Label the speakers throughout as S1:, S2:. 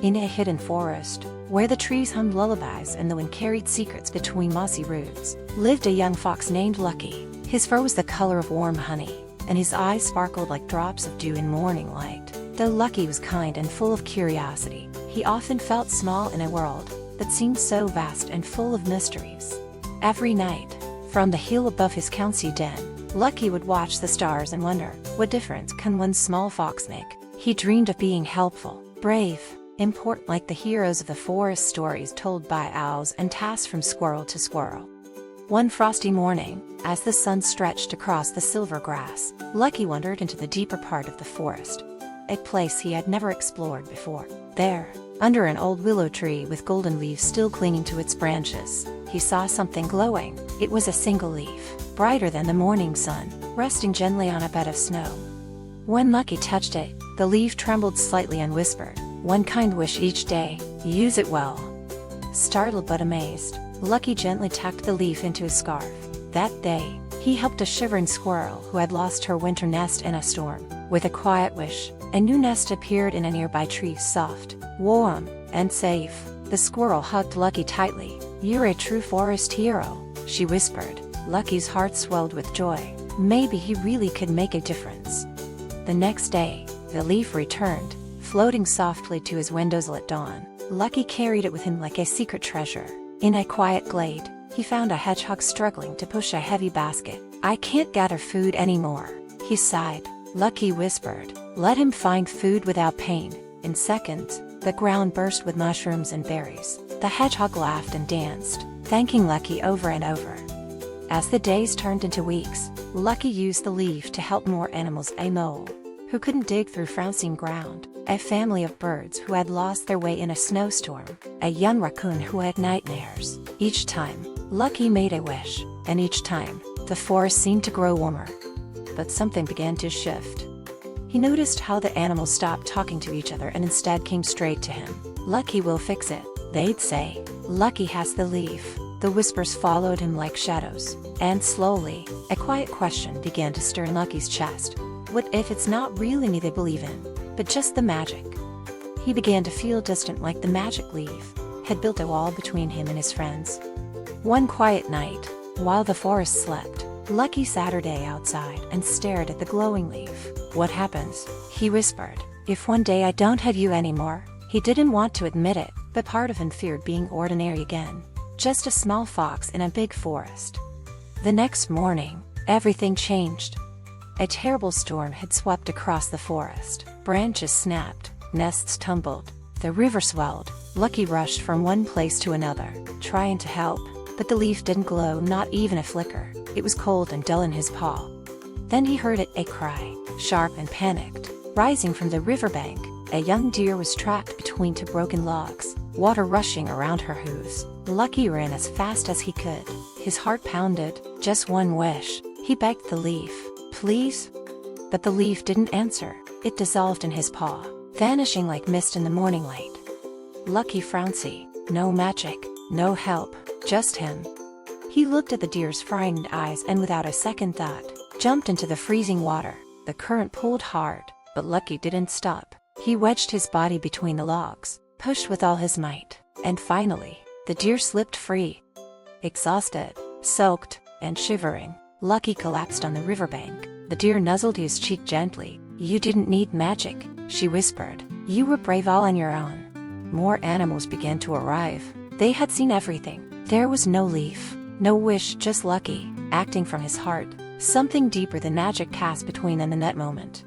S1: In a hidden forest, where the trees hummed lullabies and the wind carried secrets between mossy roots, lived a young fox named Lucky. His fur was the color of warm honey, and his eyes sparkled like drops of dew in morning light. Though Lucky was kind and full of curiosity, he often felt small in a world that seemed so vast and full of mysteries. Every night, from the hill above his cozy den, Lucky would watch the stars and wonder, what difference can one small fox make? He dreamed of being helpful, brave, important like the heroes of the forest stories told by owls and tasked from squirrel to squirrel. One frosty morning, as the sun stretched across the silver grass, Lucky wandered into the deeper part of the forest, a place he had never explored before. There, under an old willow tree with golden leaves still clinging to its branches, he saw something glowing. It was a single leaf, brighter than the morning sun, resting gently on a bed of snow. When Lucky touched it, the leaf trembled slightly and whispered, "One kind wish each day, use it well." Startled but amazed, Lucky gently tucked the leaf into his scarf. That day, he helped a shivering squirrel who had lost her winter nest in a storm. With a quiet wish, a new nest appeared in a nearby tree, soft, warm, and safe. The squirrel hugged Lucky tightly. "You're a true forest hero," she whispered. Lucky's heart swelled with joy. Maybe he really could make a difference. The next day, the leaf returned, floating softly to his windows at dawn. Lucky carried it with him like a secret treasure. In a quiet glade, he found a hedgehog struggling to push a heavy basket. "I can't gather food anymore," he sighed. Lucky whispered, "Let him find food without pain." In seconds, the ground burst with mushrooms and berries. The hedgehog laughed and danced, thanking Lucky over and over. As the days turned into weeks, Lucky used the leaf to help more animals: a mole who couldn't dig through frozen ground, a family of birds who had lost their way in a snowstorm, a young raccoon who had nightmares. Each time, Lucky made a wish, and each time, the forest seemed to grow warmer. But something began to shift. He noticed how the animals stopped talking to each other and instead came straight to him. "Lucky will fix it," they'd say. "Lucky has the leaf." The whispers followed him like shadows, and slowly, a quiet question began to stir in Lucky's chest. What if it's not really me they believe in, but just the magic? He began to feel distant, like the magic leaf had built a wall between him and his friends. One quiet night, while the forest slept, Lucky sat her day outside and stared at the glowing leaf. "What happens?" he whispered. "If one day I don't have you anymore?" He didn't want to admit it, but part of him feared being ordinary again. Just a small fox in a big forest. The next morning, everything changed. A terrible storm had swept across the forest. Branches snapped, nests tumbled, the river swelled. Lucky rushed from one place to another, trying to help, but the leaf didn't glow, not even a flicker. It was cold and dull in his paw. Then he heard it, a cry, sharp and panicked, rising from the riverbank. A young deer was trapped between two broken logs, water rushing around her hooves. Lucky ran as fast as he could. His heart pounded. Just one wish, he begged the leaf. "Please?" But the leaf didn't answer. It dissolved in his paw, vanishing like mist in the morning light. Lucky frowned. No magic, no help, just him. He looked at the deer's frightened eyes and without a second thought, jumped into the freezing water. The current pulled hard, but Lucky didn't stop. He wedged his body between the logs, pushed with all his might, and finally, the deer slipped free. Exhausted, soaked, and shivering, Lucky collapsed on the riverbank. The deer nuzzled his cheek gently. "You didn't need magic," she whispered. "You were brave all on your own." More animals began to arrive. They had seen everything. There was no leaf, no wish, just Lucky, acting from his heart. Something deeper than magic passed between them in that moment.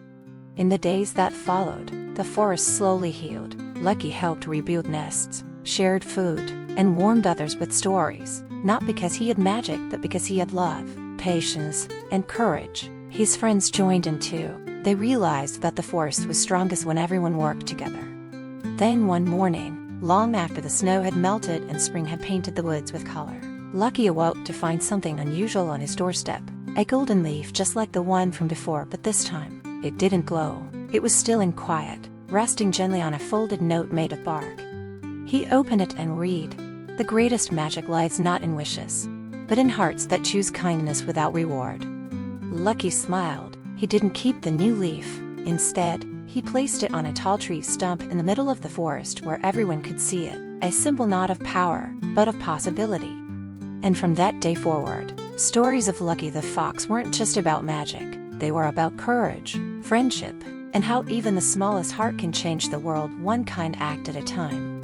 S1: In the days that followed, the forest slowly healed. Lucky helped rebuild nests, shared food, and warmed others with stories, not because he had magic but because he had love, patience, and courage. His friends joined in too. They realized that the forest was strongest when everyone worked together. Then one morning, long after the snow had melted and spring had painted the woods with color, Lucky awoke to find something unusual on his doorstep. A golden leaf just like the one from before, but this time, it didn't glow. It was still and quiet, resting gently on a folded note made of bark. He opened it and read, "The greatest magic lies not in wishes, but in hearts that choose kindness without reward." Lucky smiled. He didn't keep the new leaf, Instead, he placed it on a tall tree stump in the middle of the forest where everyone could see it, a symbol not of power, but of possibility. And from that day forward, stories of Lucky the Fox weren't just about magic, they were about courage, friendship, and how even the smallest heart can change the world one kind act at a time.